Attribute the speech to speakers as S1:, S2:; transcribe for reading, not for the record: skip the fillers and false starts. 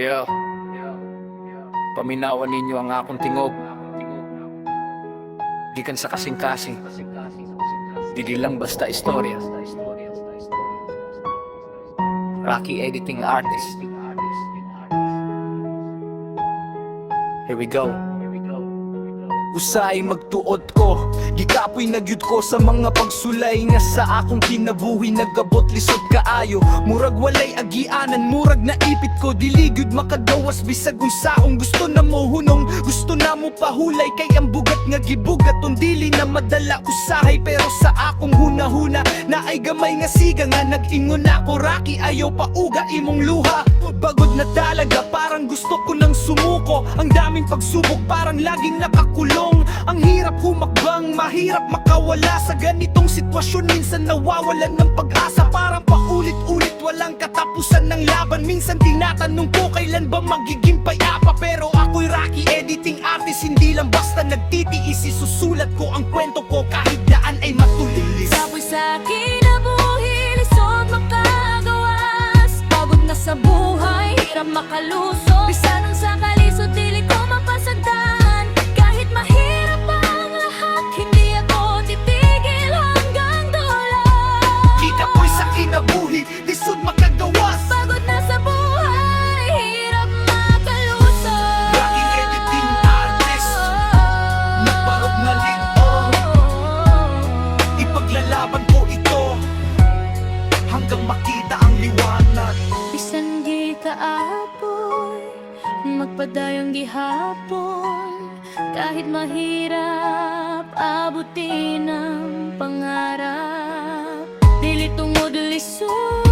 S1: Yeah. Paminawan ninyo ang akong tingog. Gikan sa kasing-kasing. Dili lang basta istorya. Rocky Editing Artist. Here we go.
S2: Usay magtuot ko, gikapoy nagyud ko sa mga pagsulay nga sa akong kinabuhi nagabot lisod kaayo. Murag walay agianan, murag naipit ko diligyud makagawas bisag unsaong gusto na mo hunong, gusto na mo pahulay kay ang bugat nga gibugat dili na madala usahay. Pero sa akong hunahuna na ay gamay nga siga nga nag-ingon ako, Rocky ayaw pauga imong luha. Bagod na talaga parang gusto ko nang sumuko, ang daming pagsubok parang laging nakakulong. Ang hirap humakbang, mahirap makawala sa ganitong sitwasyon. Minsan nawawalan ng pag-asa, parang paulit-ulit walang katapusan ng laban. Minsan tinatanong ko kailan ba magiging payapa. Pero ako'y Rocky Editing Artist, hindi lang basta nagtitiis. Isusulat ko ang kwento ko kahit daan ay matulis.
S3: Sapoy sa akin na buhi, lisod makagawas. Pagod na sa buhay, hirap makalusot. Bisa nang sa kalisod, dili ko mapasagdan. Kahit mahirap ang lahat, hindi ako titigil hanggang dulo.
S2: Kita ko'y sa kinabuhi, lisod makagawas.
S3: Pagod na sa buhay, hirap makalusot.
S2: Rocky Editing Artist, nagbarog na lito. Ipaglalaban ko ito hanggang makita ang liwanag.
S3: Bisan di kaapoy, magpadayong gihapon. Kahit mahirap, abutin ang pangarap. Dili tungod lisod,